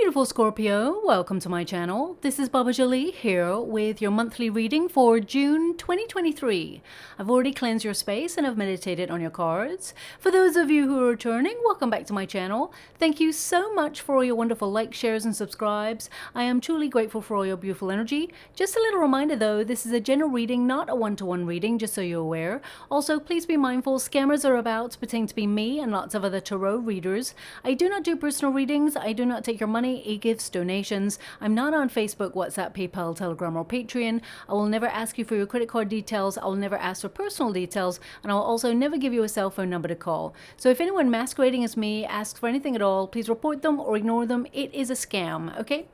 beautiful Scorpio, welcome to my channel. This is Baba Jolie here with your monthly reading for June 2023. I've already cleansed your space and I've meditated on your cards. For those of you who are returning, welcome back to my channel. Thank you so much for all your wonderful likes, shares and subscribes. I am truly grateful for all your beautiful energy. Just a little reminder though, this is a general reading, not a one-to-one reading, just so you're aware. Also, please be mindful, scammers are about, pretending to be me and lots of other tarot readers. I do not do personal readings. I do not take your money, e-gifts, donations. I'm not on Facebook, WhatsApp, PayPal, Telegram, or Patreon. I will never ask you for your credit card details. I will never ask for personal details, and I'll also never give you a cell phone number to call. So if anyone masquerading as me asks for anything at all, please report them or ignore them. It is a scam, okay?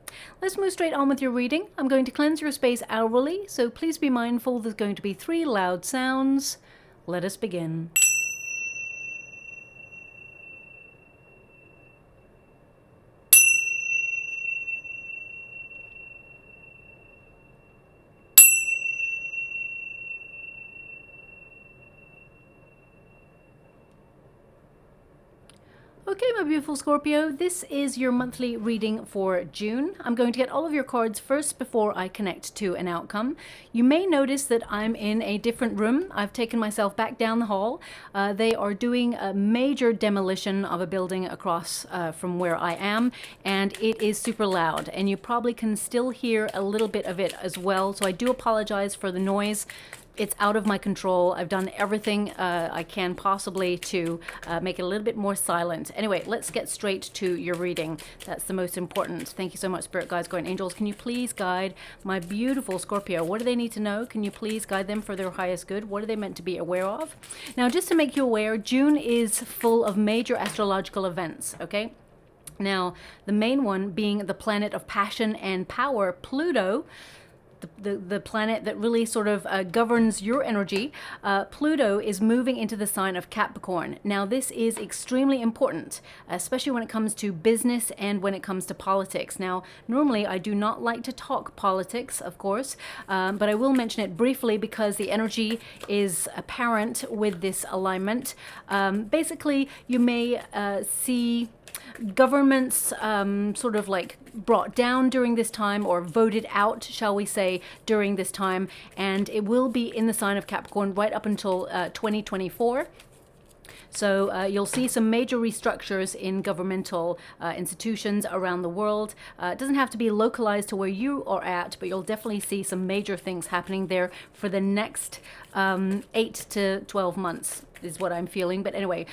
Let's move straight on with your reading. I'm going to cleanse your space hourly, so please be mindful there's going to be 3 loud sounds. Let us begin. Okay, my beautiful Scorpio, this is your monthly reading for June. I'm going to get all of your cards first before I connect to an outcome. You may notice that I'm in a different room. I've taken myself back down the hall. They are doing a major demolition of a building across from where I am, and it is super loud, and you probably can still hear a little bit of it as well, so I do apologize for the noise. It's out of my control. I've done everything I can possibly to make it a little bit more silent. Anyway, let's get straight to your reading. That's the most important. Thank you so much, Spirit Guides, Guardian Angels. Can you please guide my beautiful Scorpio? What do they need to know? Can you please guide them for their highest good? What are they meant to be aware of? Now, just to make you aware, June is full of major astrological events, okay? Now, the main one being the planet of passion and power, Pluto, the planet that really sort of governs your energy. Pluto is moving into the sign of Capricorn. Now, this is extremely important, especially when it comes to business and when it comes to politics. Now, normally I do not like to talk politics, of course, but I will mention it briefly because the energy is apparent with this alignment. Basically, you may see governments sort of like brought down during this time, or voted out, shall we say, during this time, and it will be in the sign of Capricorn right up until 2024. So you'll see some major restructures in governmental institutions around the world. It doesn't have to be localized to where you are at, but you'll definitely see some major things happening there for the next 8 to 12 months is what I'm feeling. But anyway,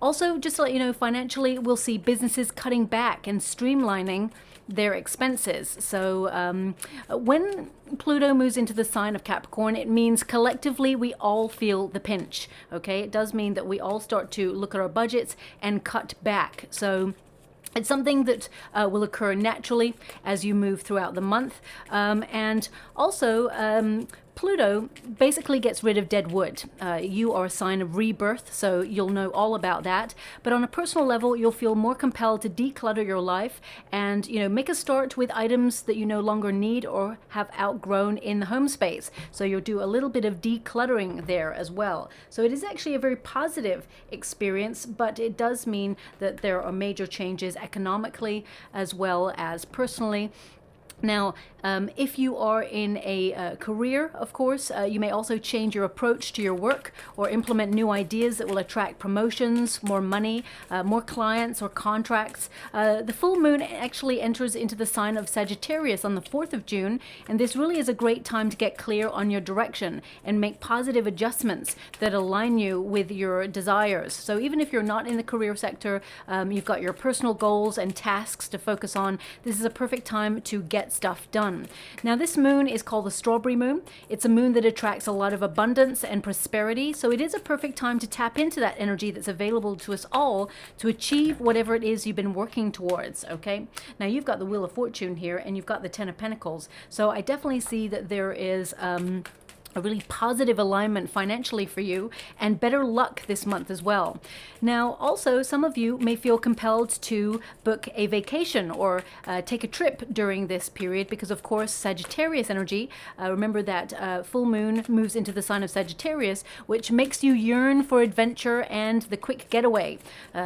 also, just to let you know, financially, we'll see businesses cutting back and streamlining their expenses. So when Pluto moves into the sign of Capricorn, it means collectively we all feel the pinch, okay? It does mean that we all start to look at our budgets and cut back. So it's something that will occur naturally as you move throughout the month. And also, Pluto basically gets rid of dead wood. You are a sign of rebirth, so you'll know all about that. But on a personal level, you'll feel more compelled to declutter your life and, you know, make a start with items that you no longer need or have outgrown in the home space. So you'll do a little bit of decluttering there as well. So it is actually a very positive experience, but it does mean that there are major changes economically as well as personally. Now, if you are in a career, of course, you may also change your approach to your work or implement new ideas that will attract promotions, more money, more clients or contracts. The full moon actually enters into the sign of Sagittarius on the 4th of June, and this really is a great time to get clear on your direction and make positive adjustments that align you with your desires. So even if you're not in the career sector, you've got your personal goals and tasks to focus on, this is a perfect time to get stuff done. Now, this moon is called the strawberry moon. It's a moon that attracts a lot of abundance and prosperity, so it is a perfect time to tap into that energy that's available to us all to achieve whatever it is you've been working towards, okay? Now, you've got the Wheel of Fortune here, and you've got the Ten of Pentacles, so I definitely see that there is a a really positive alignment financially for you, and better luck this month as well. Now, also, some of you may feel compelled to book a vacation or take a trip during this period because, of course, Sagittarius energy. Remember that full moon moves into the sign of Sagittarius, which makes you yearn for adventure and the quick getaway.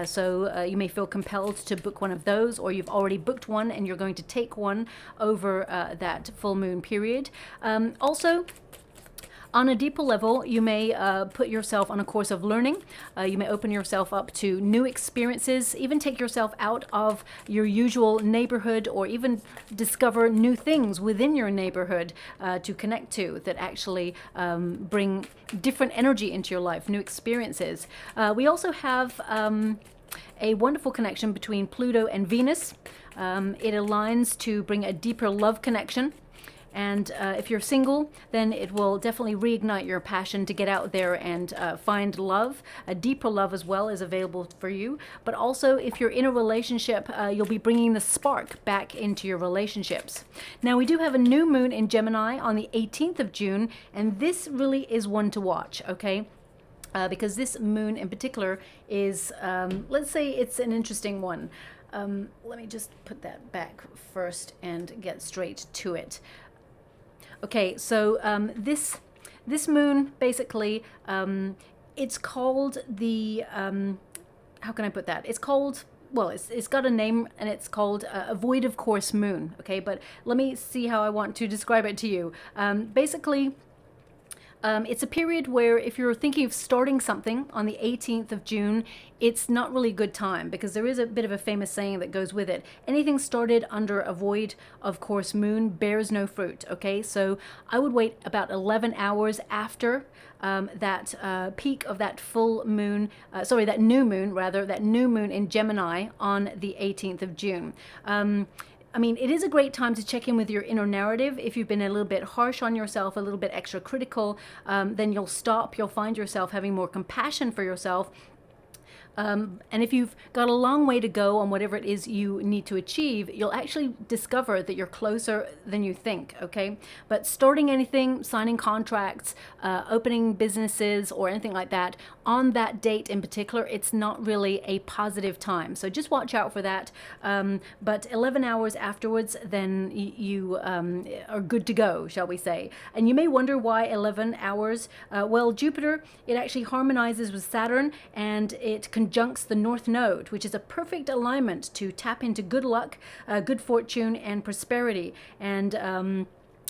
So you may feel compelled to book one of those, or you've already booked one and you're going to take one over that full moon period. Also, on a deeper level, you may put yourself on a course of learning. You may open yourself up to new experiences, even take yourself out of your usual neighborhood, or even discover new things within your neighborhood to connect to that actually bring different energy into your life, new experiences. We also have a wonderful connection between Pluto and Venus. It aligns to bring a deeper love connection. And if you're single, then it will definitely reignite your passion to get out there and find love. A deeper love as well is available for you. But also, if you're in a relationship, you'll be bringing the spark back into your relationships. Now, we do have a new moon in Gemini on the 18th of June, and this really is one to watch, okay? Because this moon in particular is, let's say it's an interesting one. Let me just put that back first and get straight to it. Okay, so this moon, basically, it's called the, how can I put that? It's called, well, it's got a name, and it's called a void of course moon, okay? But let me see how I want to describe it to you. Basically, it's a period where if you're thinking of starting something on the 18th of June, it's not really a good time, because there is a bit of a famous saying that goes with it. Anything started under a void of course moon bears no fruit, okay? So I would wait about 11 hours after that peak of that full moon, that new moon rather, that new moon in Gemini on the 18th of June. I mean, it is a great time to check in with your inner narrative. If you've been a little bit harsh on yourself, a little bit extra critical, then you'll stop. You'll find yourself having more compassion for yourself. And if you've got a long way to go on whatever it is you need to achieve, you'll actually discover that you're closer than you think, okay? But starting anything, signing contracts, opening businesses or anything like that, on that date in particular, it's not really a positive time. So just watch out for that. But 11 hours afterwards, then you are good to go, shall we say. And you may wonder why 11 hours. Well, Jupiter, it actually harmonizes with Saturn, and it conjuncts the North Node, which is a perfect alignment to tap into good luck, good fortune, and prosperity. And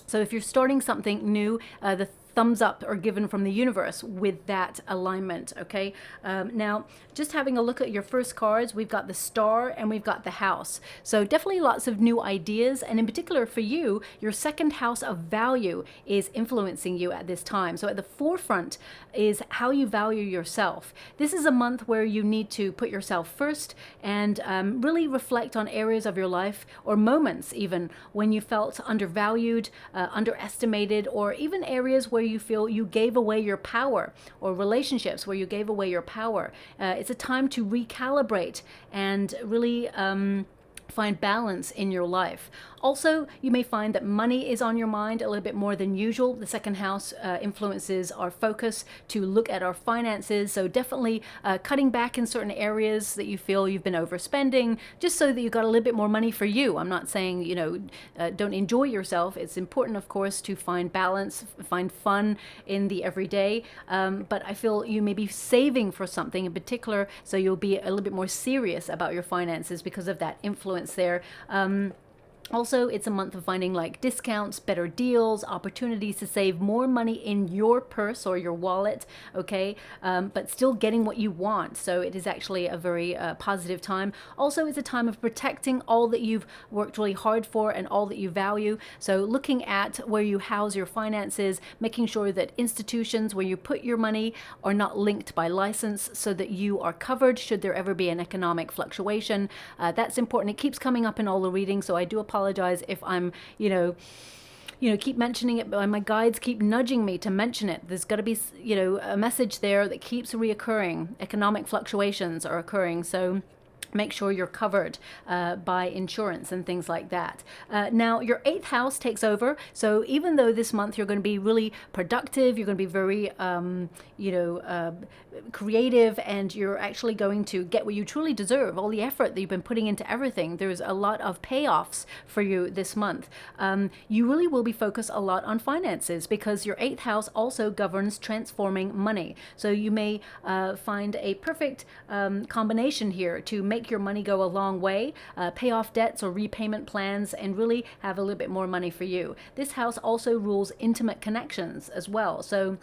so if you're starting something new, the thumbs up are given from the universe with that alignment, okay? Now, just having a look at your first cards, we've got the Star and we've got the House. So definitely lots of new ideas, and in particular for you, your second house of value is influencing you at this time. So at the forefront is how you value yourself. This is a month where you need to put yourself first and really reflect on areas of your life, or moments even, when you felt undervalued, underestimated, or even areas where you feel you gave away your power, or relationships where you gave away your power. It's a time to recalibrate and really find balance in your life. Also, you may find that money is on your mind a little bit more than usual. The second house influences our focus to look at our finances. So definitely cutting back in certain areas that you feel you've been overspending, just so that you've got a little bit more money for you. I'm not saying, don't enjoy yourself. It's important, of course, to find balance, find fun in the everyday. But I feel you may be saving for something in particular, so you'll be a little bit more serious about your finances because of that influence there. Also, it's a month of finding like discounts, better deals, opportunities to save more money in your purse or your wallet, okay? But still getting what you want. So it is actually a very positive time. Also, it's a time of protecting all that you've worked really hard for and all that you value. So looking at where you house your finances, making sure that institutions where you put your money are not linked by license, so that you are covered should there ever be an economic fluctuation. That's important. It keeps coming up in all the readings, so I do apologize if I'm, keep mentioning it, but my guides keep nudging me to mention it. There's got to be, a message there that keeps reoccurring. Economic fluctuations are occurring. So make sure you're covered by insurance and things like that. Now, your 8th house takes over. So even though this month you're going to be really productive, you're going to be very, creative, and you're actually going to get what you truly deserve, all the effort that you've been putting into everything. There's a lot of payoffs for you this month. You really will be focused a lot on finances, because your 8th house also governs transforming money. So you may find a perfect combination here to make your money go a long way, pay off debts or repayment plans, and really have a little bit more money for you. This house also rules intimate connections as well. So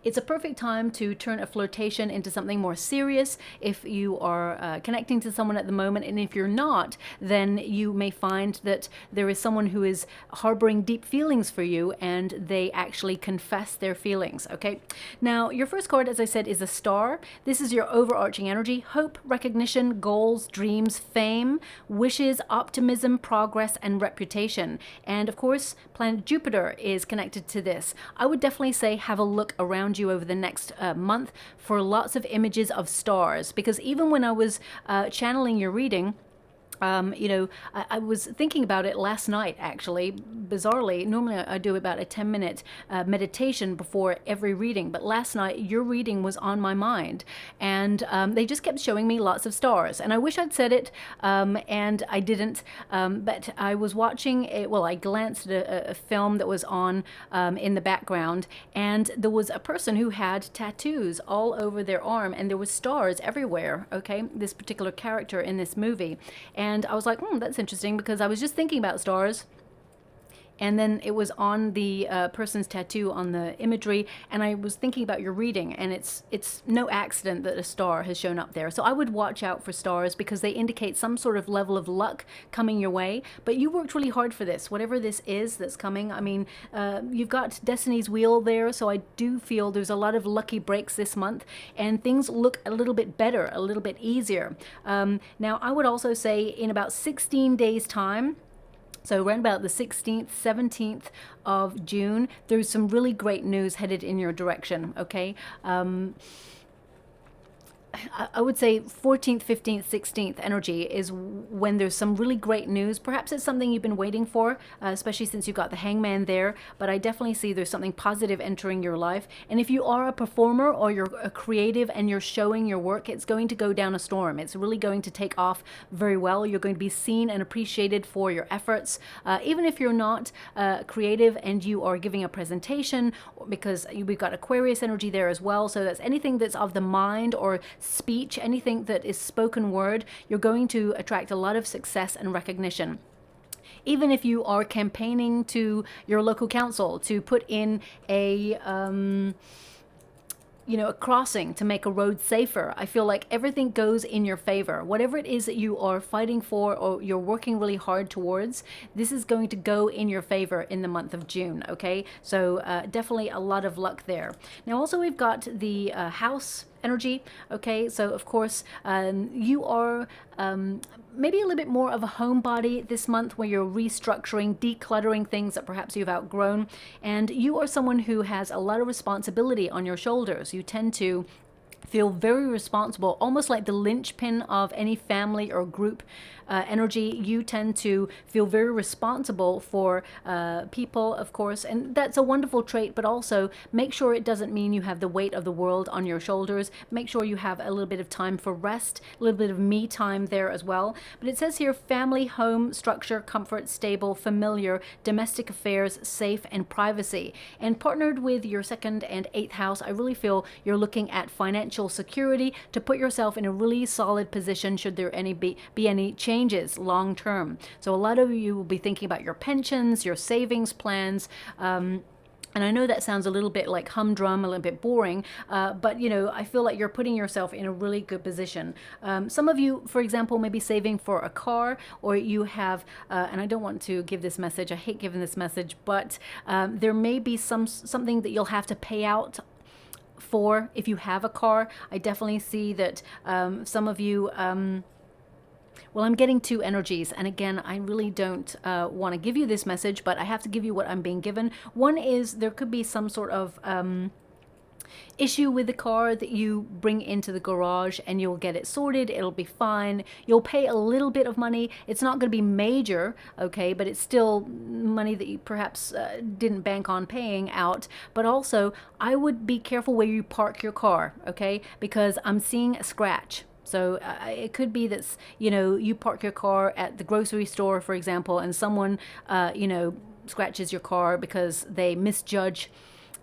it's a perfect time to turn a flirtation into something more serious if you are connecting to someone at the moment. And if you're not, then you may find that there is someone who is harboring deep feelings for you, and they actually confess their feelings, okay? Now, your first card, as I said, is a star. This is your overarching energy: hope, recognition, goals, dreams, fame, wishes, optimism, progress, and reputation. And of course, planet Jupiter is connected to this. I would definitely say have a look around you over the next month for lots of images of stars, because even when I was channeling your reading, I was thinking about it last night, actually. Bizarrely, normally I do about a 10-minute meditation before every reading, but last night your reading was on my mind, and they just kept showing me lots of stars. And I wish I'd said it, and I didn't, but I was watching I glanced at a film that was on in the background, and there was a person who had tattoos all over their arm, and there was stars everywhere, okay? This particular character in this movie. And I was like, that's interesting, because I was just thinking about stars. And then it was on the person's tattoo on the imagery, and I was thinking about your reading, and it's no accident that a star has shown up there. So I would watch out for stars, because they indicate some sort of level of luck coming your way. But you worked really hard for this, whatever this is that's coming. I mean, you've got Destiny's Wheel there, so I do feel there's a lot of lucky breaks this month, and things look a little bit better, a little bit easier. Now, I would also say in about 16 days' time, so around about the 16th, 17th of June, there's some really great news headed in your direction, okay? I would say 14th, 15th, 16th energy is when there's some really great news. Perhaps it's something you've been waiting for, especially since you've got the Hangman there. But I definitely see there's something positive entering your life. And if you are a performer or you're a creative and you're showing your work, it's going to go down a storm. It's really going to take off very well. You're going to be seen and appreciated for your efforts. Even if you're not creative and you are giving a presentation, because we've got Aquarius energy there as well. So that's anything that's of the mind or speech, anything that is spoken word, you're going to attract a lot of success and recognition. Even if you are campaigning to your local council to put in a crossing to make a road safer, I feel like everything goes in your favor. Whatever it is that you are fighting for or you're working really hard towards, this is going to go in your favor in the month of June, okay? So definitely a lot of luck there. Now also we've got the house energy, okay? So of course you are maybe a little bit more of a homebody this month, where you're restructuring, decluttering things that perhaps you've outgrown, and you are someone who has a lot of responsibility on your shoulders. You tend to feel very responsible, almost like the linchpin of any family or group energy. You tend to feel very responsible for people, of course, and that's a wonderful trait, but also make sure it doesn't mean you have the weight of the world on your shoulders. Make sure you have a little bit of time for rest, a little bit of me time there as well. But it says here, family, home, structure, comfort, stable, familiar, domestic affairs, safe, and privacy. And partnered with your 2nd and 8th house, I really feel you're looking at financial security to put yourself in a really solid position should there be any changes long term. So a lot of you will be thinking about your pensions, your savings plans, and I know that sounds a little bit like humdrum, a little bit boring, but I feel like you're putting yourself in a really good position. Some of you, for example, may be saving for a car, or you have, and I don't want to give this message, I hate giving this message, but there may be something that you'll have to pay out for if you have a car. I definitely see that some of you, well, I'm getting 2 energies, and again, I really don't want to give you this message, but I have to give you what I'm being given. One is there could be some sort of issue with the car that you bring into the garage, and you'll get it sorted. It'll be fine. You'll pay a little bit of money. It's not going to be major, okay, but it's still money that you perhaps didn't bank on paying out. But also, I would be careful where you park your car, okay, because I'm seeing a scratch. So it could be that, you know, you park your car at the grocery store, for example, and someone, you know, scratches your car because they misjudge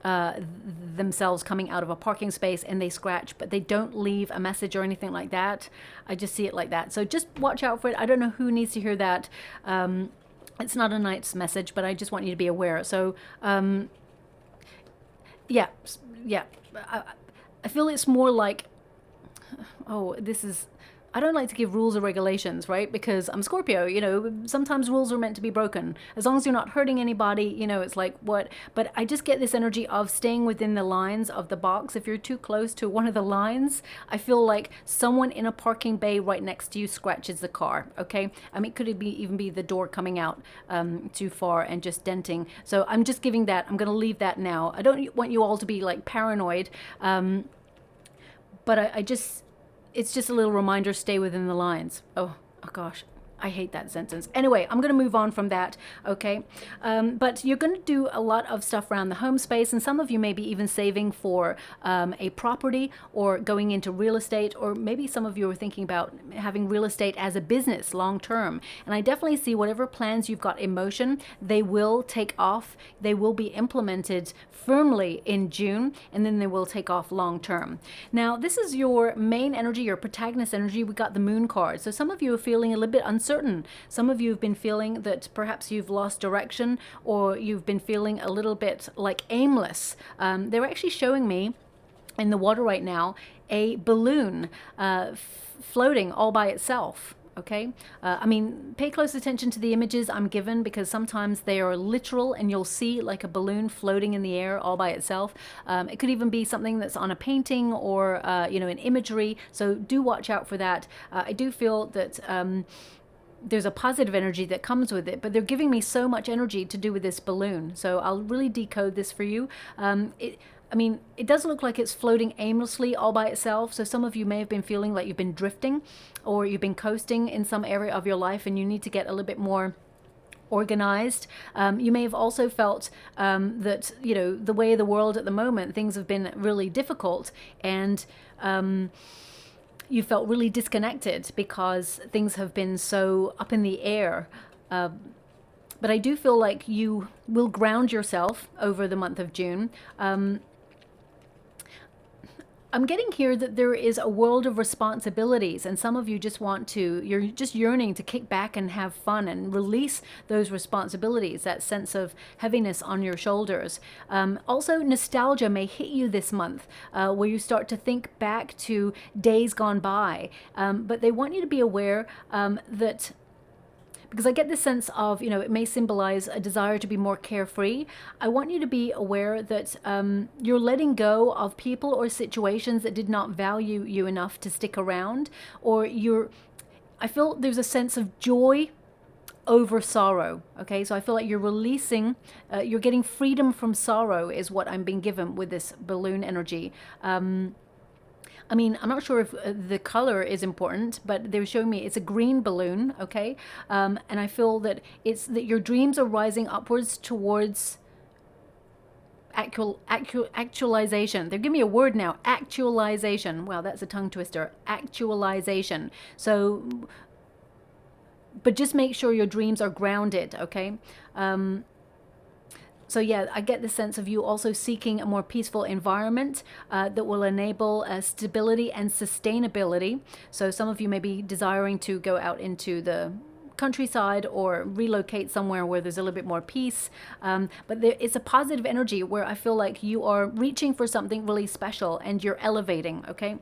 themselves coming out of a parking space, and they scratch, but they don't leave a message or anything like that. I just see it like that. So just watch out for it. I don't know who needs to hear that. It's not a nice message, but I just want you to be aware. So yeah. I feel it's more like, oh, this is, I don't like to give rules or regulations, right? Because I'm Scorpio, you know, sometimes rules are meant to be broken. As long as you're not hurting anybody, you know, it's like, what? But I just get this energy of staying within the lines of the box. If you're too close to one of the lines, I feel like someone in a parking bay right next to you scratches the car, okay? I mean, could it be even be the door coming out too far and just denting? So I'm just giving that, I'm going to leave that now. I don't want you all to be like paranoid, but I just, it's just a little reminder, stay within the lines. Oh gosh, I hate that sentence. Anyway, I'm going to move on from that, okay? But you're going to do a lot of stuff around the home space, and some of you may be even saving for a property or going into real estate, or maybe some of you are thinking about having real estate as a business long term. And I definitely see whatever plans you've got in motion, they will take off. They will be implemented firmly in June, and then they will take off long term. Now, this is your main energy, your protagonist energy. We got the moon card. So some of you are feeling a little bit uncertain. Some of you have been feeling that perhaps you've lost direction, or you've been feeling a little bit like aimless. They're actually showing me in the water right now a balloon floating all by itself. Okay, I mean, pay close attention to the images I'm given, because sometimes they are literal and you'll see like a balloon floating in the air all by itself. It could even be something that's on a painting or, you know, an imagery. So do watch out for that. I do feel that there's a positive energy that comes with it, but they're giving me so much energy to do with this balloon. So I'll really decode this for you. I mean, it does look like it's floating aimlessly all by itself. So some of you may have been feeling like you've been drifting, or you've been coasting in some area of your life, and you need to get a little bit more organized. You may have also felt that, you know, the way of the world at the moment, things have been really difficult, and you felt really disconnected because things have been so up in the air. But I do feel like you will ground yourself over the month of June. I'm getting here that there is a world of responsibilities, and some of you just want to, you're just yearning to kick back and have fun and release those responsibilities, that sense of heaviness on your shoulders. Also, nostalgia may hit you this month, where you start to think back to days gone by. But they want you to be aware that, because I get this sense of, you know, it may symbolize a desire to be more carefree. I want you to be aware that you're letting go of people or situations that did not value you enough to stick around, or I feel there's a sense of joy over sorrow. Okay, so I feel like you're releasing, you're getting freedom from sorrow is what I'm being given with this balloon energy. I mean, I'm not sure if the color is important, but they're showing me it's a green balloon, okay? And I feel that it's that your dreams are rising upwards towards actualization. They're giving me a word now, actualization. Wow, that's a tongue twister, actualization. So, but just make sure your dreams are grounded, okay? So yeah, I get the sense of you also seeking a more peaceful environment that will enable stability and sustainability. So some of you may be desiring to go out into the countryside or relocate somewhere where there's a little bit more peace. But it's a positive energy where I feel like you are reaching for something really special and you're elevating, okay?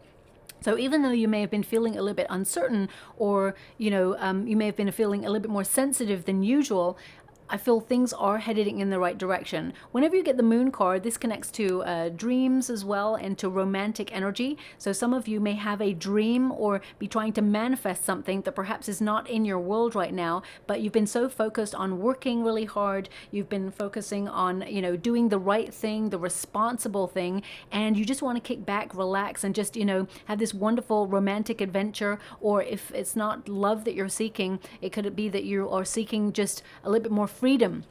So even though you may have been feeling a little bit uncertain, or, you know, you may have been feeling a little bit more sensitive than usual, I feel things are heading in the right direction. Whenever you get the Moon card, this connects to dreams as well, and to romantic energy. So some of you may have a dream or be trying to manifest something that perhaps is not in your world right now, but you've been so focused on working really hard, you've been focusing on, you know, doing the right thing, the responsible thing, and you just want to kick back, relax, and just, you know, have this wonderful romantic adventure. Or if it's not love that you're seeking, it could be that you are seeking just a little bit more freedom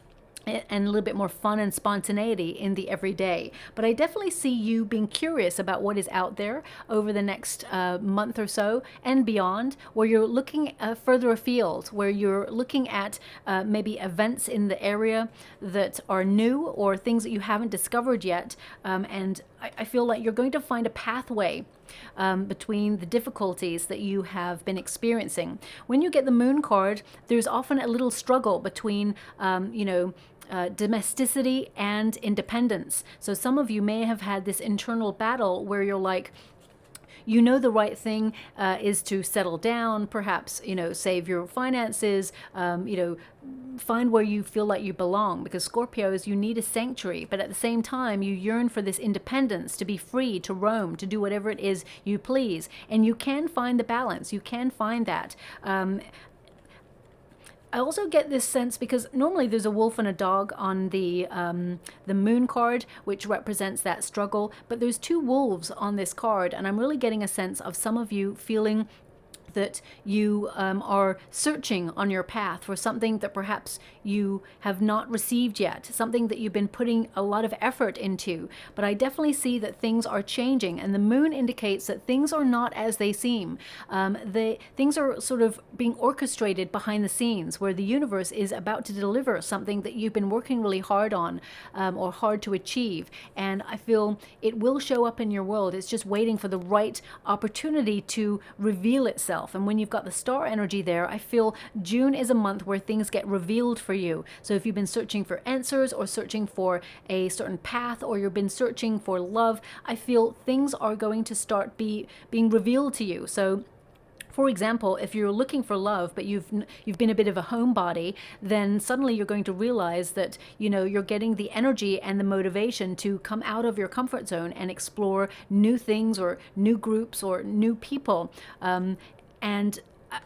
and a little bit more fun and spontaneity in the everyday. But I definitely see you being curious about what is out there over the next month or so and beyond, where you're looking further afield, where you're looking at maybe events in the area that are new or things that you haven't discovered yet. And I feel like you're going to find a pathway between the difficulties that you have been experiencing. When you get the Moon card, there's often a little struggle between, you know, domesticity and independence. So some of you may have had this internal battle where you're like, you know, the right thing is to settle down, perhaps, you know, save your finances, you know, find where you feel like you belong, because Scorpios, you need a sanctuary, but at the same time you yearn for this independence, to be free, to roam, to do whatever it is you please. And you can find the balance, you can find that. I also get this sense, because normally there's a wolf and a dog on the Moon card, which represents that struggle, but there's two wolves on this card, and I'm really getting a sense of some of you feeling that you are searching on your path for something that perhaps you have not received yet, something that you've been putting a lot of effort into. But I definitely see that things are changing, and the Moon indicates that things are not as they seem. Things are sort of being orchestrated behind the scenes, where the universe is about to deliver something that you've been working really hard on, or hard to achieve. And I feel it will show up in your world. It's just waiting for the right opportunity to reveal itself. And when you've got the star energy there, I feel June is a month where things get revealed for you. So if you've been searching for answers, or searching for a certain path, or you've been searching for love, I feel things are going to start being revealed to you. So for example, if you're looking for love, but you've been a bit of a homebody, then suddenly you're going to realize that, you know, you're getting the energy and the motivation to come out of your comfort zone and explore new things, or new groups, or new people. And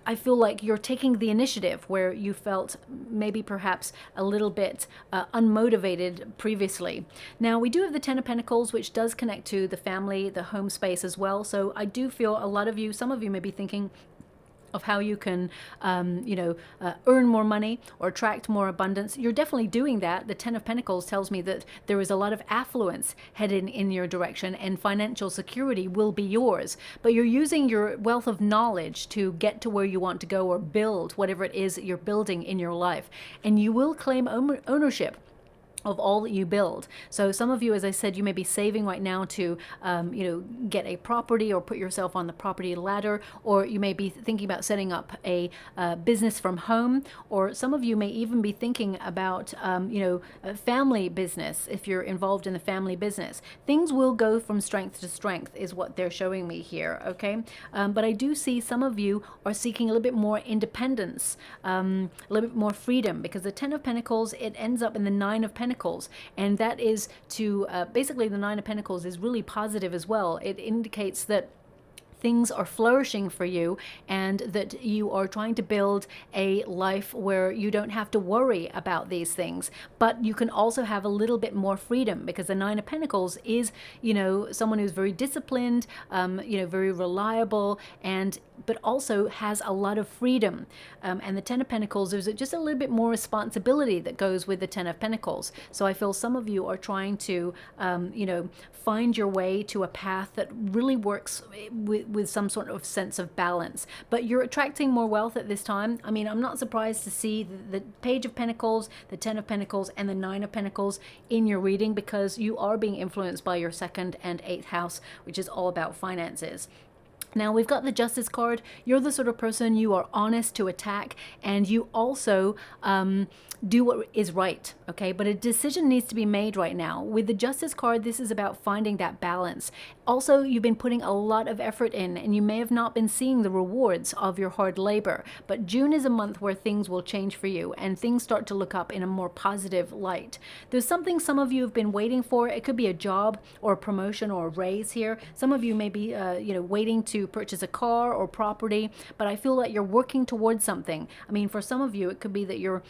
I feel like you're taking the initiative where you felt maybe perhaps a little bit unmotivated previously. Now, we do have the Ten of Pentacles, which does connect to the family, the home space as well. So I do feel a lot of you, some of you may be thinking of how you can, you know, earn more money or attract more abundance. You're definitely doing that. The Ten of Pentacles tells me that there is a lot of affluence headed in your direction, and financial security will be yours. But you're using your wealth of knowledge to get to where you want to go, or build whatever it is that you're building in your life. And you will claim ownership of all that you build. So some of you, as I said, you may be saving right now to, you know, get a property, or put yourself on the property ladder, or you may be thinking about setting up a business from home, or some of you may even be thinking about, you know, a family business. If you're involved in the family business, things will go from strength to strength, is what they're showing me here. Okay, but I do see some of you are seeking a little bit more independence, a little bit more freedom, because the Ten of Pentacles, it ends up in the Nine of Pentacles. And that is to, basically the Nine of Pentacles is really positive as well. It indicates that things are flourishing for you, and that you are trying to build a life where you don't have to worry about these things, but you can also have a little bit more freedom, because the Nine of Pentacles is, you know, someone who's very disciplined, you know, very reliable, and but also has a lot of freedom. And the Ten of Pentacles, there's just a little bit more responsibility that goes with the Ten of Pentacles. So I feel some of you are trying to, you know, find your way to a path that really works with some sort of sense of balance. But you're attracting more wealth at this time. I mean, I'm not surprised to see the Page of Pentacles, the Ten of Pentacles, and the Nine of Pentacles in your reading, because you are being influenced by your second and eighth house, which is all about finances. Now we've got the Justice card. You're the sort of person, you are honest to attack, and you also do what is right, okay? But a decision needs to be made right now. With the Justice card, this is about finding that balance. Also, you've been putting a lot of effort in, and you may have not been seeing the rewards of your hard labor. But June is a month where things will change for you, and things start to look up in a more positive light. There's something some of you have been waiting for. It could be a job or a promotion or a raise here. Some of you may be, waiting to purchase a car or property, but I feel that you're working towards something. I mean, for some of you, it could be that you're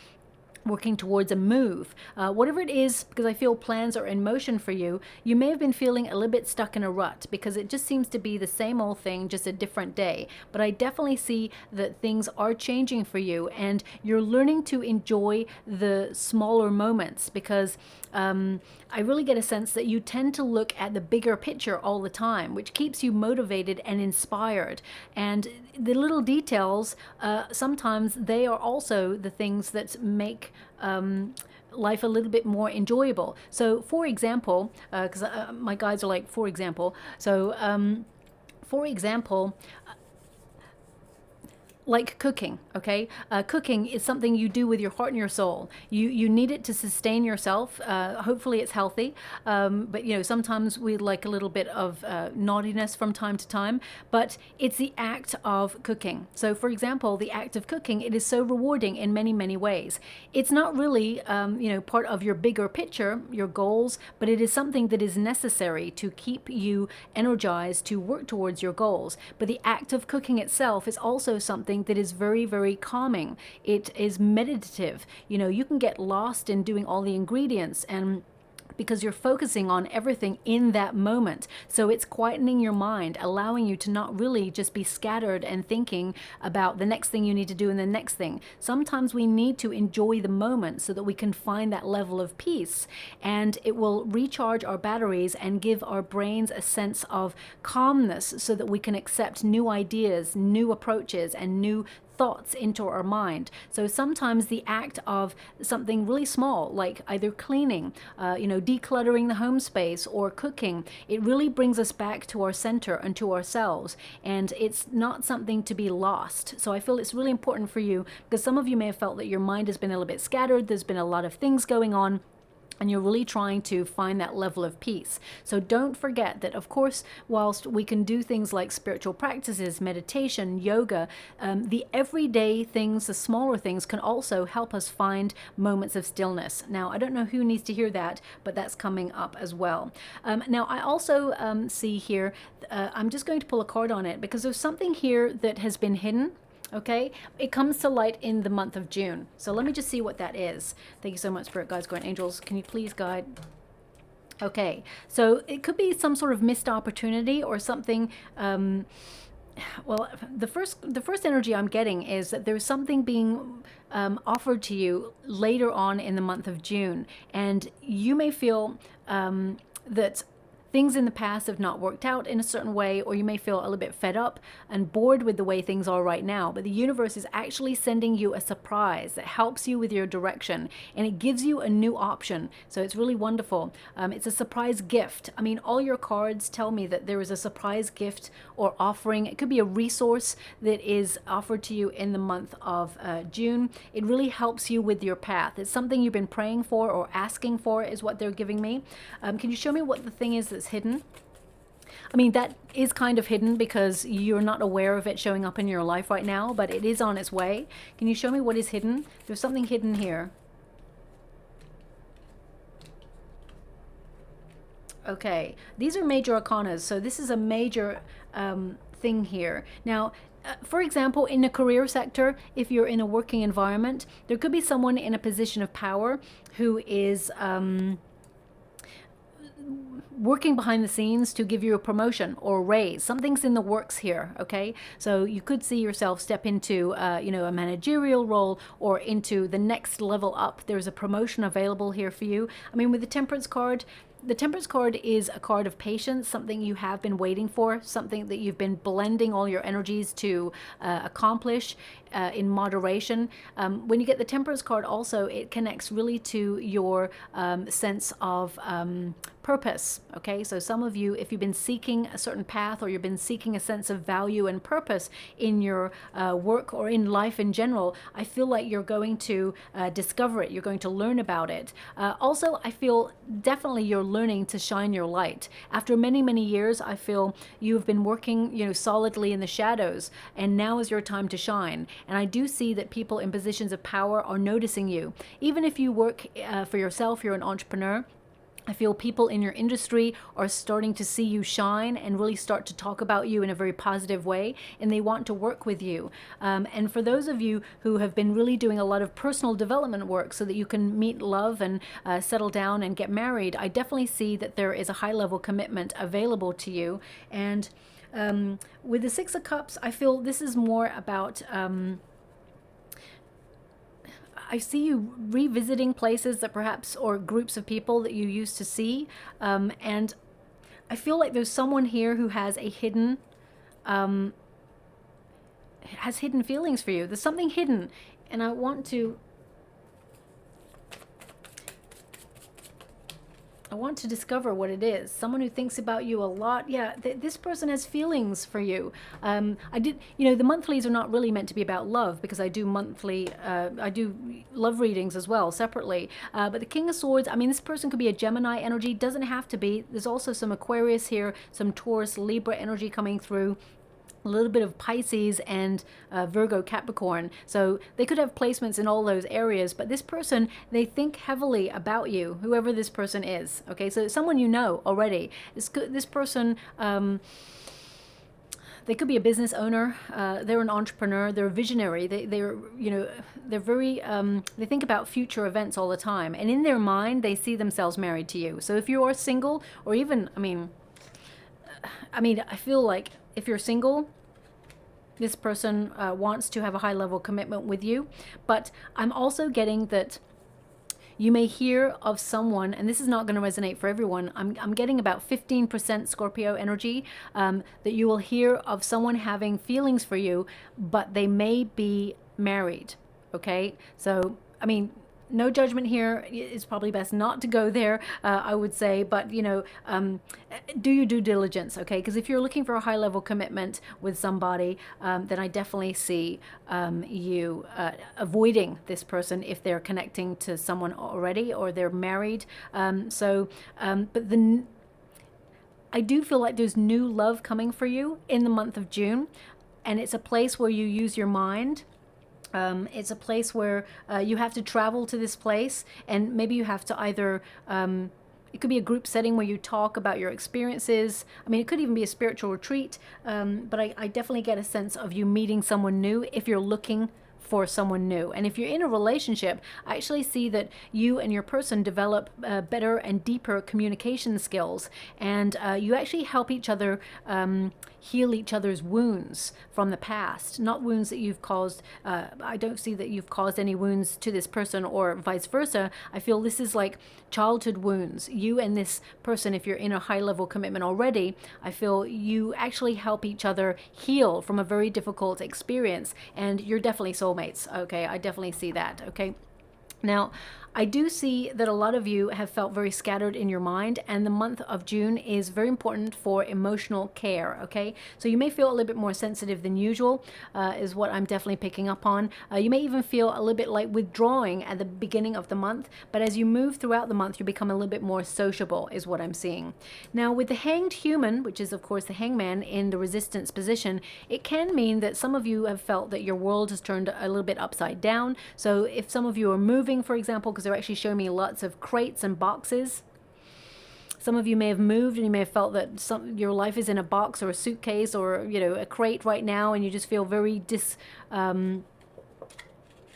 working towards a move, whatever it is, because I feel plans are in motion for you. You may have been feeling a little bit stuck in a rut because it just seems to be the same old thing, just a different day. But I definitely see that things are changing for you, and you're learning to enjoy the smaller moments, because I really get a sense that you tend to look at the bigger picture all the time, which keeps you motivated and inspired. And the little details, sometimes they are also the things that make life a little bit more enjoyable. So for example, because my guides are like, for example, like cooking, okay? Cooking is something you do with your heart and your soul. You need it to sustain yourself. Hopefully it's healthy. But sometimes we like a little bit of naughtiness from time to time, but it's the act of cooking. So for example, the act of cooking, it is so rewarding in many, many ways. It's not really, part of your bigger picture, your goals, but it is something that is necessary to keep you energized to work towards your goals. But the act of cooking itself is also something that is very, very calming. It is meditative. You can get lost in doing all the ingredients, and because you're focusing on everything in that moment. So it's quietening your mind, allowing you to not really just be scattered and thinking about the next thing you need to do and the next thing. Sometimes we need to enjoy the moment so that we can find that level of peace, and it will recharge our batteries and give our brains a sense of calmness so that we can accept new ideas, new approaches, and new thoughts into our mind. So sometimes the act of something really small, like either cleaning, decluttering the home space, or cooking, it really brings us back to our center and to ourselves. And it's not something to be lost. So I feel it's really important for you, because some of you may have felt that your mind has been a little bit scattered. There's been a lot of things going on, and you're really trying to find that level of peace. So don't forget that, of course, whilst we can do things like spiritual practices, meditation, yoga, the everyday things, the smaller things, can also help us find moments of stillness. Now, I don't know who needs to hear that, but that's coming up as well. Now, I also see here, I'm just going to pull a card on it, because there's something here that has been hidden. Okay, it comes to light in the month of June. So let me just see what that is. Thank you so much, Spirit Guides, Guardian Angels. Can you please guide? Okay, so it could be some sort of missed opportunity or something. Well, the first energy I'm getting is that there's something being offered to you later on in the month of June, and you may feel that things in the past have not worked out in a certain way, or you may feel a little bit fed up and bored with the way things are right now. But the universe is actually sending you a surprise that helps you with your direction, and it gives you a new option. So it's really wonderful. It's a surprise gift. I mean, all your cards tell me that there is a surprise gift or offering. It could be a resource that is offered to you in the month of June. It really helps you with your path. It's something you've been praying for or asking for, is what they're giving me. Can you show me what the thing is that's hidden? I mean, that is kind of hidden because you're not aware of it showing up in your life right now, but it is on its way. Can you show me what is hidden? There's something hidden here. Okay, these are major arcanas, so this is a major thing here. Now, for example, in the career sector, if you're in a working environment, there could be someone in a position of power who is working behind the scenes to give you a promotion or a raise. Something's in the works here, okay? So you could see yourself step into, a managerial role or into the next level up. There's a promotion available here for you. I mean, with the Temperance card, the Temperance card is a card of patience, something you have been waiting for, something that you've been blending all your energies to accomplish. in moderation. When you get the Temperance card also, it connects really to your sense of purpose. Okay, so some of you, if you've been seeking a certain path, or you've been seeking a sense of value and purpose in your work or in life in general, I feel like you're going to discover it. You're going to learn about it. Also, I feel definitely you're learning to shine your light. After many, many years, I feel you've been working, solidly in the shadows, and now is your time to shine. And I do see that people in positions of power are noticing you. Even if you work for yourself, you're an entrepreneur, I feel people in your industry are starting to see you shine and really start to talk about you in a very positive way, and they want to work with you. And for those of you who have been really doing a lot of personal development work so that you can meet love and settle down and get married, I definitely see that there is a high level commitment available to you. And with the Six of Cups, I feel this is more about I see you revisiting places that perhaps, or groups of people that you used to see. And I feel like there's someone here who has a hidden, feelings for you. There's something hidden. And I want to discover what it is. Someone who thinks about you a lot. Yeah, this person has feelings for you. The monthlies are not really meant to be about love, because I do monthly, I do love readings as well, separately. But the King of Swords, this person could be a Gemini energy, doesn't have to be. There's also some Aquarius here, some Taurus, Libra energy coming through. A little bit of Pisces and Virgo, Capricorn. So they could have placements in all those areas, but this person, they think heavily about you, whoever this person is. Okay, so someone you know already. This person, they could be a business owner. They're an entrepreneur. They're a visionary. They're very, they think about future events all the time. And in their mind, they see themselves married to you. So if you are single, or even, I feel like, if you're single, this person wants to have a high level commitment with you. But I'm also getting that you may hear of someone, and this is not going to resonate for everyone. I'm getting about 15% Scorpio energy, that you will hear of someone having feelings for you, but they may be married. Okay, so no judgment here. It's probably best not to go there, I would say. But, do your due diligence, okay? Because if you're looking for a high-level commitment with somebody, then I definitely see you avoiding this person if they're connecting to someone already, or they're married. But I do feel like there's new love coming for you in the month of June, and it's a place where you use your mind. It's a place where you have to travel to this place, and maybe you have to either, it could be a group setting where you talk about your experiences. It could even be a spiritual retreat, but I definitely get a sense of you meeting someone new if you're looking for someone new. And if you're in a relationship, I actually see that you and your person develop better and deeper communication skills, and you actually help each other heal each other's wounds from the past, not wounds that you've caused. I don't see that you've caused any wounds to this person, or vice versa. I feel this is like childhood wounds. You and this person, if you're in a high level commitment already, I feel you actually help each other heal from a very difficult experience, and you're definitely soulmates. Okay, I definitely see that. Okay. Now, I do see that a lot of you have felt very scattered in your mind, and the month of June is very important for emotional care, okay? So you may feel a little bit more sensitive than usual, is what I'm definitely picking up on. You may even feel a little bit like withdrawing at the beginning of the month, but as you move throughout the month, you become a little bit more sociable, is what I'm seeing. Now, with the Hanged Human, which is, of course, the hangman in the resistance position, it can mean that some of you have felt that your world has turned a little bit upside down. So if some of you are moving, for example, because they're actually showing me lots of crates and boxes. Some of you may have moved, and you may have felt that your life is in a box or a suitcase or a crate right now, and you just feel very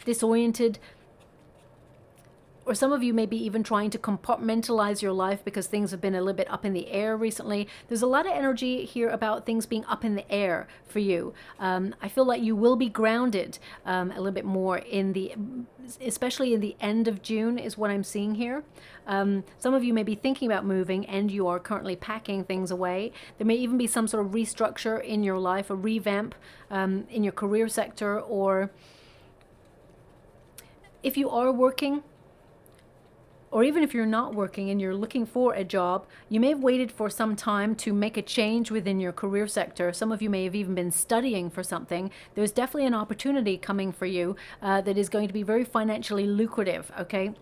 disoriented. or some of you may be even trying to compartmentalize your life because things have been a little bit up in the air recently. There's a lot of energy here about things being up in the air for you. I feel like you will be grounded a little bit more especially in the end of June is what I'm seeing here. Some of you may be thinking about moving and you are currently packing things away. There may even be some sort of restructure in your life, a revamp in your career sector, or if you are working, or even if you're not working and you're looking for a job, you may have waited for some time to make a change within your career sector. Some of you may have even been studying for something. There's definitely an opportunity coming for you that is going to be very financially lucrative, okay?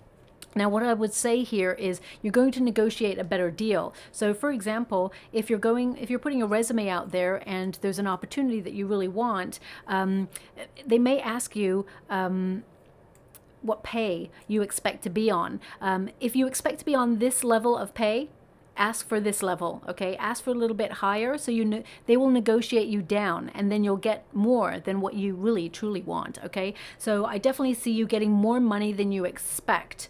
Now, what I would say here is you're going to negotiate a better deal. So, for example, if you're putting a resume out there and there's an opportunity that you really want, they may ask you what pay you expect to be on. If you expect to be on this level of pay, ask for this level, okay? Ask for a little bit higher, so they will negotiate you down, and then you'll get more than what you really truly want, okay? So I definitely see you getting more money than you expect.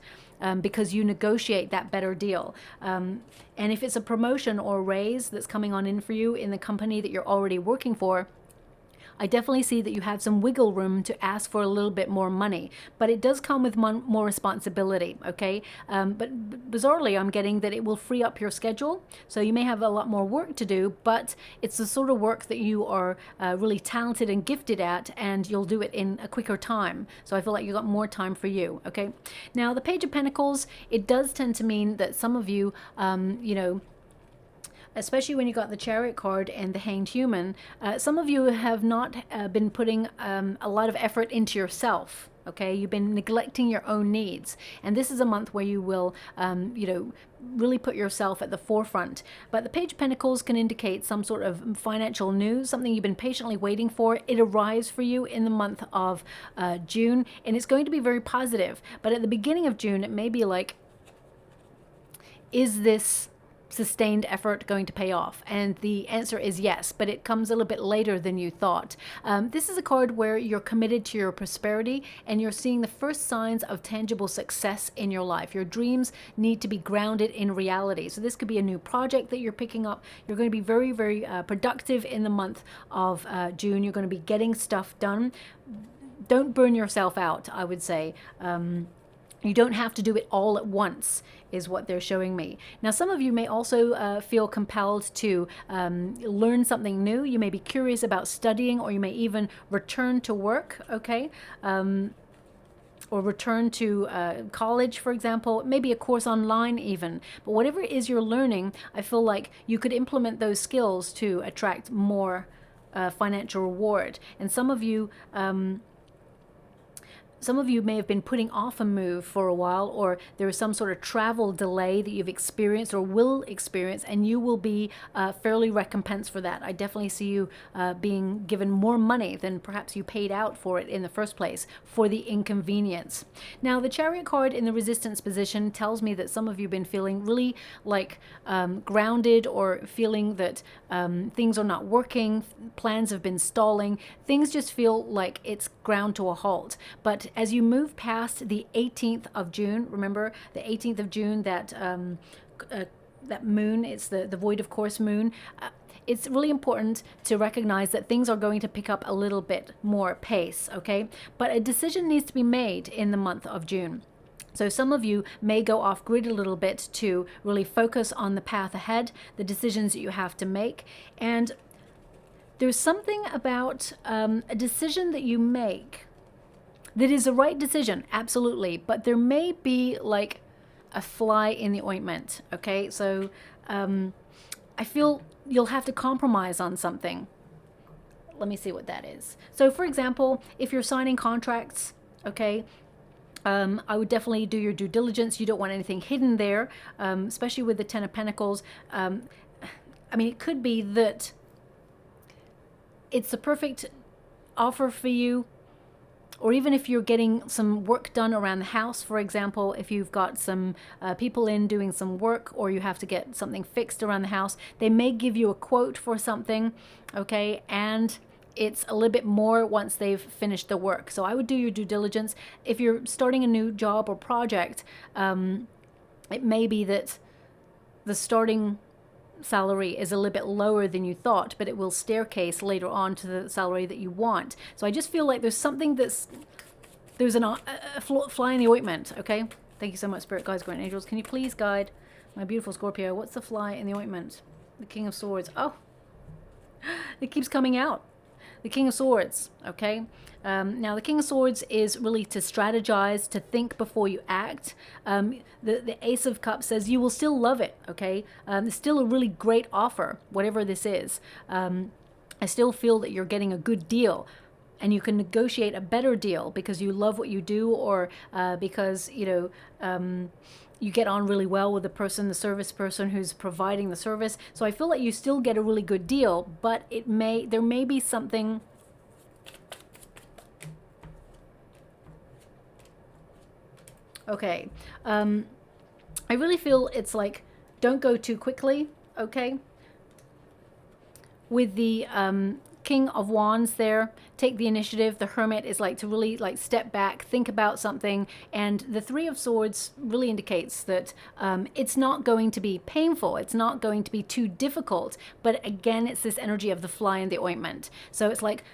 Because you negotiate that better deal. And if it's a promotion or a raise that's coming on in for you in the company that you're already working for, I definitely see that you have some wiggle room to ask for a little bit more money, but it does come with more responsibility, okay? But bizarrely, I'm getting that it will free up your schedule, so you may have a lot more work to do, but it's the sort of work that you are really talented and gifted at, and you'll do it in a quicker time. So I feel like you've got more time for you, okay? Now, the Page of Pentacles, it does tend to mean that some of you, you know, especially when you got the Chariot card and the Hanged Human, some of you have not been putting a lot of effort into yourself. Okay, you've been neglecting your own needs, and this is a month where you will, you know, really put yourself at the forefront. But the Page of Pentacles can indicate some sort of financial news, something you've been patiently waiting for. It arrives for you in the month of June, and it's going to be very positive. But at the beginning of June, it may be like, is this sustained effort going to pay off? And the answer is yes, but it comes a little bit later than you thought. This is a card where you're committed to your prosperity and you're seeing the first signs of tangible success in your life. Your dreams need to be grounded in reality. So this could be a new project that you're picking up. You're going to be very, very productive in the month of June. You're going to be getting stuff done. Don't burn yourself out, I would say. You don't have to do it all at once, is what they're showing me. Now, some of you may also feel compelled to learn something new. You may be curious about studying, or you may even return to work, okay? Or return to college, for example, maybe a course online even. But whatever it is you're learning, I feel like you could implement those skills to attract more financial reward. And some of you may have been putting off a move for a while, or there is some sort of travel delay that you've experienced or will experience, and you will be fairly recompensed for that. I definitely see you being given more money than perhaps you paid out for it in the first place for the inconvenience. Now, the Chariot card in the Resistance position tells me that some of you have been feeling really like grounded, or feeling that things are not working, plans have been stalling, things just feel like it's ground to a halt. But as you move past the 18th of June, remember the 18th of June, that that moon, it's the void of course moon, it's really important to recognize that things are going to pick up a little bit more pace, okay? But a decision needs to be made in the month of June. So some of you may go off grid a little bit to really focus on the path ahead, the decisions that you have to make. And there's something about a decision that you make that is the right decision, absolutely, but there may be like a fly in the ointment, okay? So I feel you'll have to compromise on something. Let me see what that is. So for example, if you're signing contracts, okay, I would definitely do your due diligence. You don't want anything hidden there, especially with the Ten of Pentacles. I mean, it could be that it's the perfect offer for you, or even if you're getting some work done around the house, for example, if you've got some people in doing some work, or you have to get something fixed around the house, they may give you a quote for something, okay, and it's a little bit more once they've finished the work. So I would do your due diligence. If you're starting a new job or project, it may be that the starting salary is a little bit lower than you thought, but it will staircase later on to the salary that you want. So I just feel like there's something there's a fly in the ointment, okay? Thank you so much, Spirit Guides, Guardian Angels. Can you please guide my beautiful Scorpio? What's the fly in the ointment? The King of Swords. Oh, it keeps coming out. The King of Swords, okay? Now, the King of Swords is really to strategize, to think before you act. The Ace of Cups says you will still love it, okay? It's still a really great offer, whatever this is. I still feel that you're getting a good deal, and you can negotiate a better deal because you love what you do, or because, you know, you get on really well with the service person who's providing the service. So I feel like you still get a really good deal, but there may be something. Okay. I really feel it's like, don't go too quickly, okay? With the King of Wands there, take the initiative. The Hermit is like to really like step back, think about something. And the Three of Swords really indicates that it's not going to be painful. It's not going to be too difficult. But again, it's this energy of the fly in the ointment. So it's like,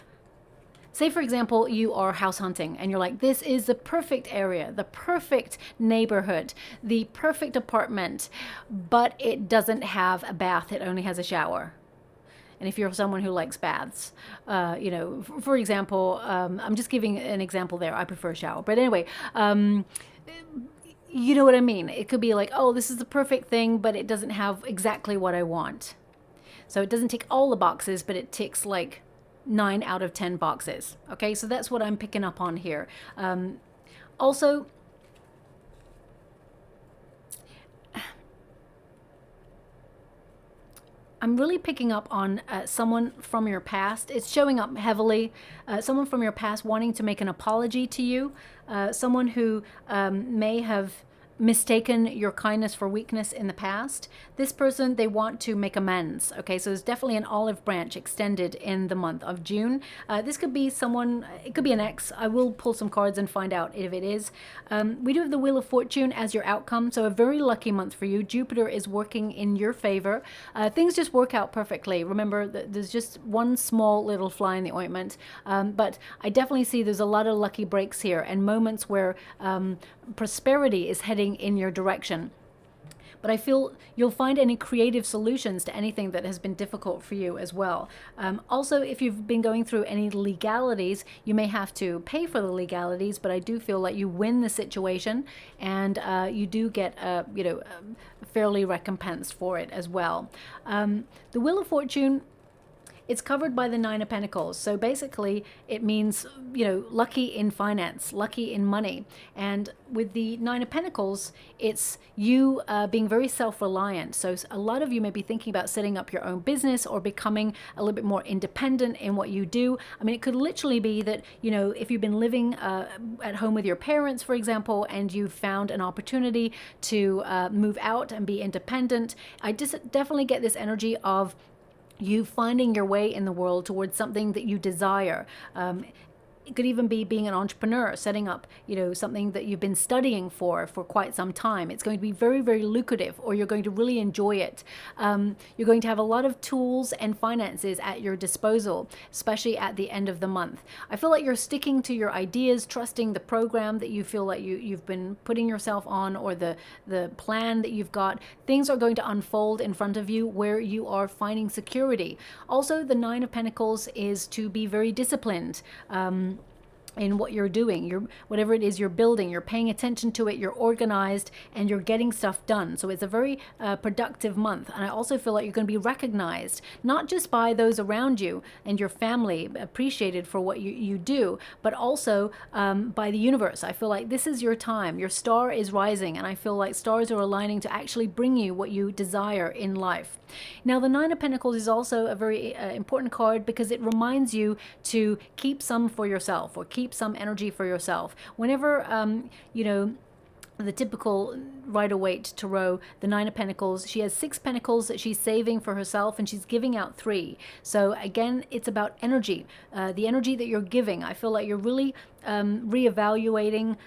say, for example, you are house hunting and you're like, this is the perfect area, the perfect neighborhood, the perfect apartment, but it doesn't have a bath. It only has a shower. And if you're someone who likes baths, you know, for example, I'm just giving an example there. I prefer a shower. But anyway, you know what I mean? It could be like, oh, this is the perfect thing, but it doesn't have exactly what I want. So it doesn't tick all the boxes, but it ticks like 9 out of 10 boxes. Okay, so that's what I'm picking up on here. Also, I'm really picking up on someone from your past. It's showing up heavily. Someone from your past wanting to make an apology to you. Someone who may have mistaken your kindness for weakness in the past. This person, they want to make amends. Okay, so there's definitely an olive branch extended in the month of June. This could be someone, it could be an ex. I will pull some cards and find out if it is. We do have the Wheel of Fortune as your outcome, so a very lucky month for you. Jupiter is working in your favor. Things just work out perfectly. Remember, there's just one small little fly in the ointment, but I definitely see there's a lot of lucky breaks here and moments where prosperity is heading in your direction. But I feel you'll find any creative solutions to anything that has been difficult for you as well. Also, if you've been going through any legalities, you may have to pay for the legalities, but I do feel like you win the situation and you do get, you know, fairly recompensed for it as well. The Wheel of Fortune, it's covered by the Nine of Pentacles. So basically it means, you know, lucky in finance, lucky in money. And with the Nine of Pentacles, it's you being very self-reliant. So a lot of you may be thinking about setting up your own business or becoming a little bit more independent in what you do. I mean, it could literally be that, you know, if you've been living at home with your parents, for example, and you've found an opportunity to move out and be independent, I just definitely get this energy of you finding your way in the world towards something that you desire. It could even be being an entrepreneur, setting up, you know, something that you've been studying for quite some time. It's going to be very, very lucrative, or you're going to really enjoy it. You're going to have a lot of tools and finances at your disposal, especially at the end of the month. I feel like you're sticking to your ideas, trusting the program that you feel like you've been putting yourself on, or the plan that you've got. Things are going to unfold in front of you where you are finding security. Also, the Nine of Pentacles is to be very disciplined. In what you're doing, whatever it is you're building, you're paying attention to it, you're organized, and you're getting stuff done. So it's a very productive month. And I also feel like you're going to be recognized, not just by those around you and your family, appreciated for what you do, but also by the universe. I feel like this is your time. Your star is rising, and I feel like stars are aligning to actually bring you what you desire in life. Now, the Nine of Pentacles is also a very important card because it reminds you to keep some for yourself, or keep some energy for yourself. Whenever, you know, the typical Rider-Waite Tarot, the Nine of Pentacles. She has 6 pentacles that she's saving for herself, and she's giving out 3. So again, it's about energy, the energy that you're giving. I feel like you're really reevaluating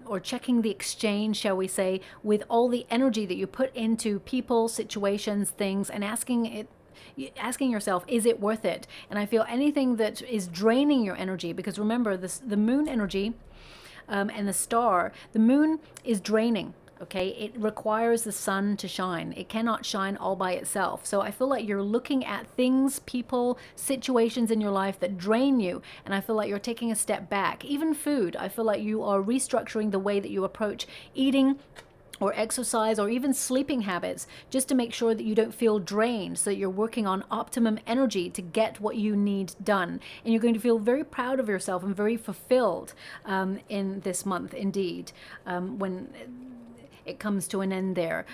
or checking the exchange, shall we say, with all the energy that you put into people, situations, things, and asking yourself, is it worth it? And I feel anything that is draining your energy, because remember, the moon energy and the star, the moon is draining. Okay, it requires the sun to shine. It cannot shine all by itself. So I feel like you're looking at things, people, situations in your life that drain you, and I feel like you're taking a step back. Even food, I feel like you are restructuring the way that you approach eating or exercise or even sleeping habits, just to make sure that you don't feel drained, so that you're working on optimum energy to get what you need done. And you're going to feel very proud of yourself and very fulfilled in this month indeed, when it comes to an end there.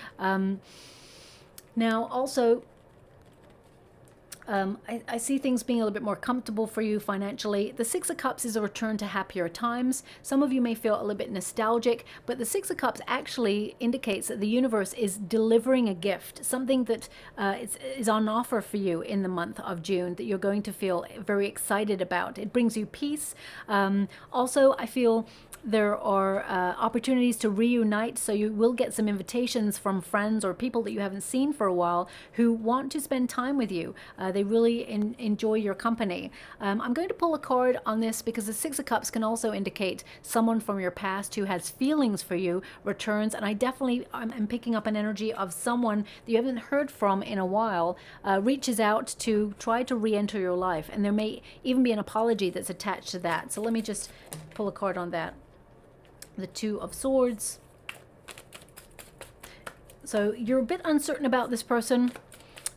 Now also, I see things being a little bit more comfortable for you financially. The Six of Cups is a return to happier times. Some of you may feel a little bit nostalgic, but the Six of Cups actually indicates that the universe is delivering a gift, something that is on offer for you in the month of June that you're going to feel very excited about. It brings you peace. Also, I feel there are opportunities to reunite, so you will get some invitations from friends or people that you haven't seen for a while who want to spend time with you. They really enjoy your company. I'm going to pull a card on this because the Six of Cups can also indicate someone from your past who has feelings for you returns, and I definitely am picking up an energy of someone that you haven't heard from in a while reaches out to try to re-enter your life, and there may even be an apology that's attached to that. So let me just pull a card on that. The Two of Swords. So you're a bit uncertain about this person.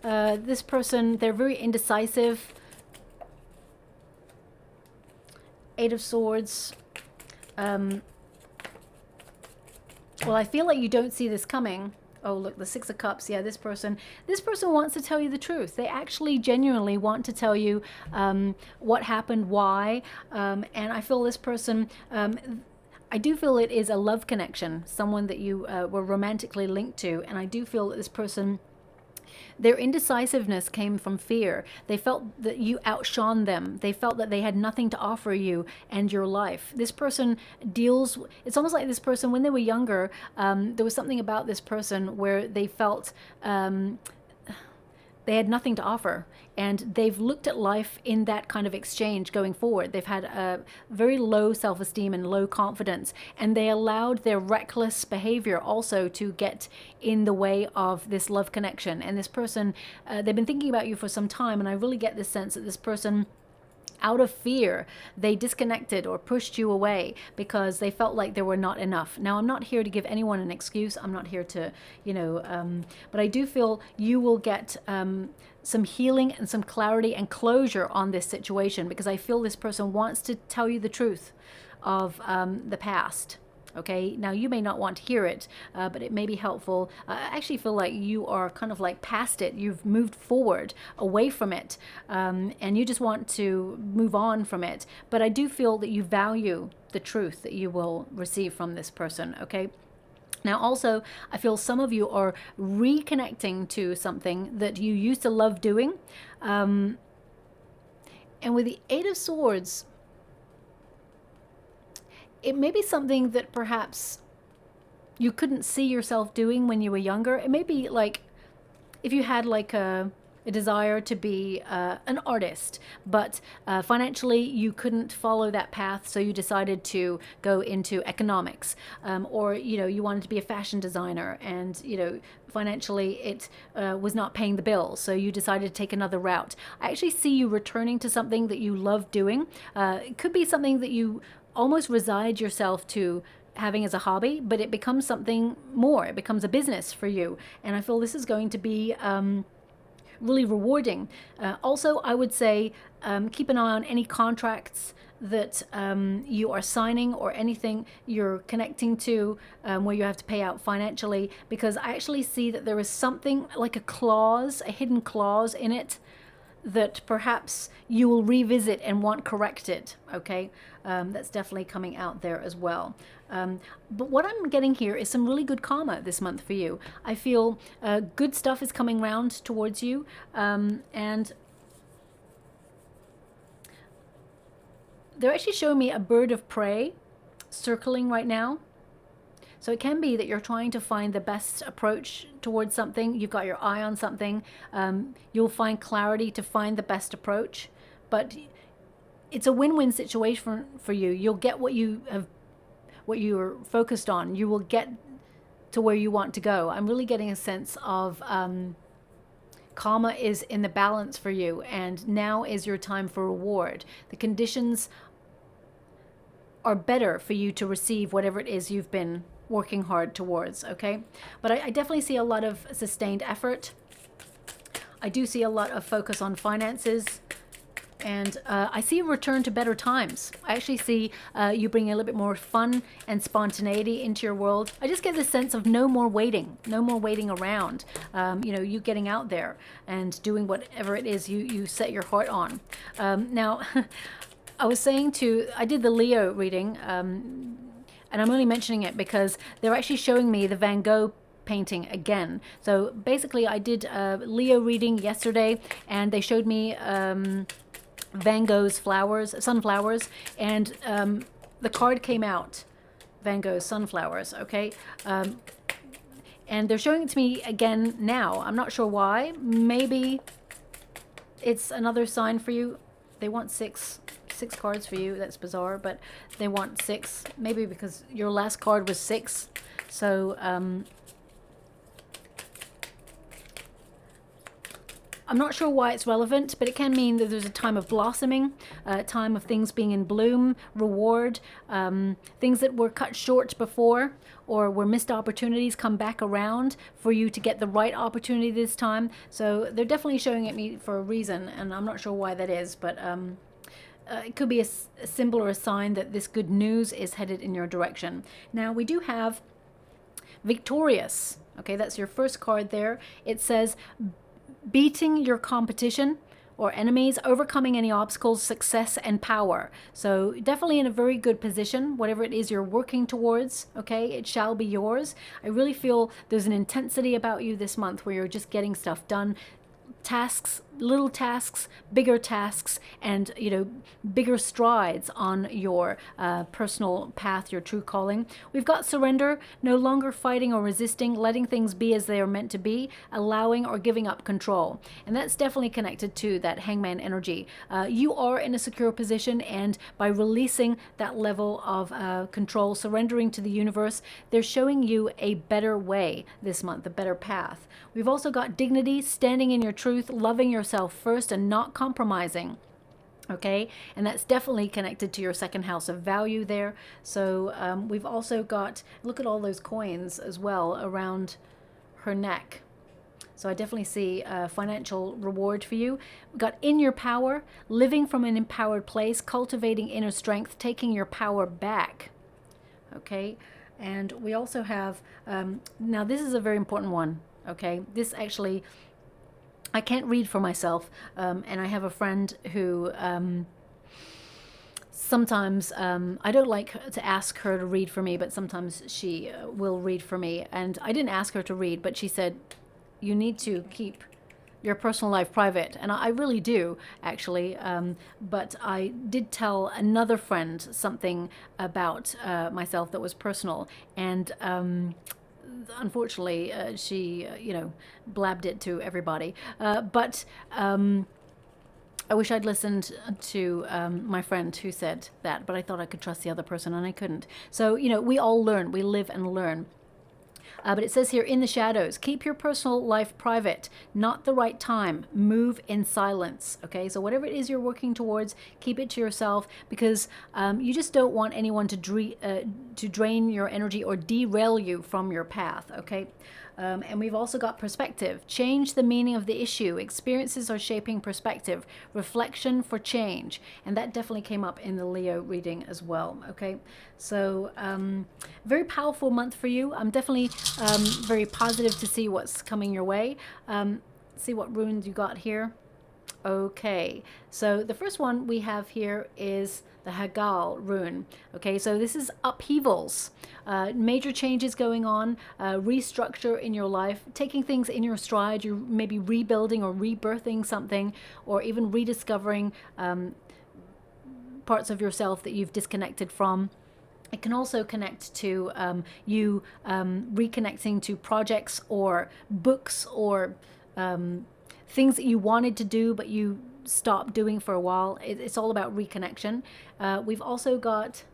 This person, they're very indecisive. Eight of Swords. Well, I feel like you don't see this coming. Oh, look, the Six of Cups. Yeah, this person wants to tell you the truth. They actually genuinely want to tell you what happened, why. And I feel this person, I do feel it is a love connection, someone that you were romantically linked to. And I do feel that this person, their indecisiveness came from fear. They felt that you outshone them. They felt that they had nothing to offer you and your life. This person deals, it's almost like this person, when they were younger, there was something about this person where they felt they had nothing to offer, and they've looked at life in that kind of exchange going forward. They've had a very low self-esteem and low confidence, and they allowed their reckless behavior also to get in the way of this love connection. And this person, they've been thinking about you for some time, and I really get this sense that this person, out of fear, they disconnected or pushed you away because they felt like they were not enough. Now, I'm not here to give anyone an excuse. I'm not here to, but I do feel you will get some healing and some clarity and closure on this situation, because I feel this person wants to tell you the truth of the past. Okay, now you may not want to hear it, but it may be helpful. I actually feel like you are kind of like past it. You've moved forward away from it, and you just want to move on from it. But I do feel that you value the truth that you will receive from this person, okay? Now also, I feel some of you are reconnecting to something that you used to love doing. And with the Eight of Swords, it may be something that perhaps you couldn't see yourself doing when you were younger. It may be like if you had like a desire to be an artist, but financially you couldn't follow that path, so you decided to go into economics, or you wanted to be a fashion designer, and financially it was not paying the bills, so you decided to take another route. I actually see you returning to something that you love doing. It could be something that you almost reside yourself to having as a hobby, but it becomes something more. It becomes a business for you, and I feel this is going to be really rewarding. Also, I would say keep an eye on any contracts that you are signing or anything you're connecting to where you have to pay out financially, because I actually see that there is something like a clause, a hidden clause in it that perhaps you will revisit and want corrected, okay? That's definitely coming out there as well. But what I'm getting here is some really good karma this month for you. I feel good stuff is coming round towards you, and they're actually showing me a bird of prey circling right now. So it can be that you're trying to find the best approach towards something. You've got your eye on something. You'll find clarity to find the best approach. But it's a win-win situation for you. You'll get what you're focused on. You will get to where you want to go. I'm really getting a sense of karma is in the balance for you, and now is your time for reward. The conditions are better for you to receive whatever it is you've been working hard towards, okay? But I definitely see a lot of sustained effort. I do see a lot of focus on finances, and I see a return to better times. I actually see you bringing a little bit more fun and spontaneity into your world. I just get this sense of no more waiting around. You know, you getting out there and doing whatever it is you set your heart on. Now, I was saying I did the Leo reading, and I'm only mentioning it because they're actually showing me the Van Gogh painting again. So basically I did a Leo reading yesterday, and they showed me Van Gogh's sunflowers, and the card came out, Van Gogh's sunflowers, okay? And they're showing it to me again now. I'm not sure why. Maybe it's another sign for you. They want six cards for you. That's bizarre, but they want 6, maybe because your last card was 6. So I'm not sure why it's relevant, but it can mean that there's a time of blossoming, a time of things being in bloom, reward, things that were cut short before or were missed opportunities come back around for you to get the right opportunity this time. So they're definitely showing it me for a reason, and I'm not sure why that is, but it could be a symbol or a sign that this good news is headed in your direction. Now we do have victorious. Okay, that's your first card there. It says beating your competition or enemies, overcoming any obstacles, success and power. So definitely in a very good position, whatever it is you're working towards, okay, it shall be yours. I really feel there's an intensity about you this month where you're just getting stuff done. Tasks, little tasks, bigger tasks, and bigger strides on your personal path, your true calling. We've got surrender, no longer fighting or resisting, letting things be as they are meant to be, allowing or giving up control. And that's definitely connected to that hangman energy. You are in a secure position, and by releasing that level of control, surrendering to the universe, they're showing you a better way this month, a better path. We've also got dignity, standing in your truth, loving yourself first and not compromising. Okay, and that's definitely connected to your second house of value there. So we've also got, look at all those coins as well around her neck. So I definitely see a financial reward for you. We've got in your power, living from an empowered place, cultivating inner strength, taking your power back. Okay, and we also have, now this is a very important one. Okay, this actually, I can't read for myself, and I have a friend who sometimes I don't like to ask her to read for me, but sometimes she will read for me. And I didn't ask her to read, but she said, you need to keep your personal life private. And I really do, actually. But I did tell another friend something about myself that was personal. And unfortunately, she, blabbed it to everybody. But I wish I'd listened to my friend who said that, but I thought I could trust the other person, and I couldn't. So, we all learn. We live and learn. But it says here, in the shadows, keep your personal life private, not the right time, move in silence. Okay, so whatever it is you're working towards, keep it to yourself, because you just don't want anyone to drain your energy or derail you from your path. Okay, and we've also got perspective. Change the meaning of the issue. Experiences are shaping perspective. Reflection for change. And that definitely came up in the Leo reading as well. Okay, so very powerful month for you. I'm definitely very positive to see what's coming your way. See what runes you got here. Okay, so the first one we have here is the Hagal rune. Okay, so this is upheavals, major changes going on, restructure in your life, taking things in your stride. You're maybe rebuilding or rebirthing something, or even rediscovering parts of yourself that you've disconnected from. It can also connect to you reconnecting to projects or books or things that you wanted to do but you stopped doing for a while. It's all about reconnection. We've also got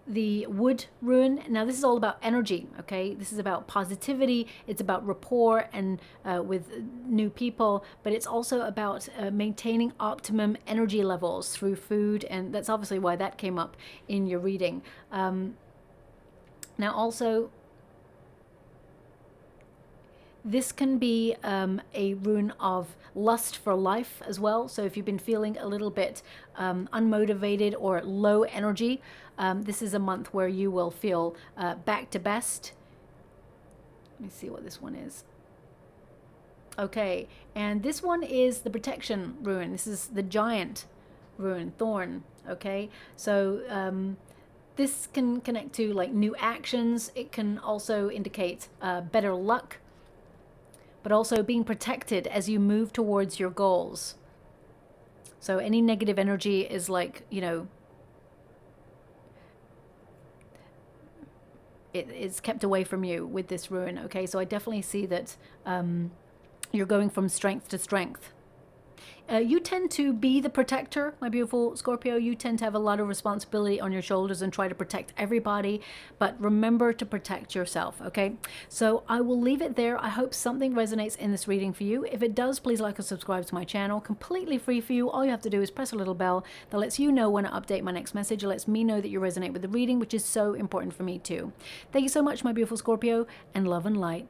the wood rune. Now this is all about energy, okay? This is about positivity. It's about rapport and with new people, but it's also about maintaining optimum energy levels through food, and that's obviously why that came up in your reading. Now also, this can be a rune of lust for life as well. So if you've been feeling a little bit unmotivated or low energy, this is a month where you will feel back to best. Let me see what this one is. Okay, and this one is the protection rune. This is the giant rune, thorn. Okay, so this can connect to like new actions. It can also indicate better luck, but also being protected as you move towards your goals. So any negative energy is like, you know, it is kept away from you with this rune. Okay, so I definitely see that you're going from strength to strength. You tend to be the protector, my beautiful Scorpio. You tend to have a lot of responsibility on your shoulders and try to protect everybody, but remember to protect yourself, okay? So I will leave it there. I hope something resonates in this reading for you. If it does, please like and subscribe to my channel. Completely free for you. All you have to do is press a little bell that lets you know when I update my next message. It lets me know that you resonate with the reading, which is so important for me too. Thank you so much, my beautiful Scorpio, and love and light.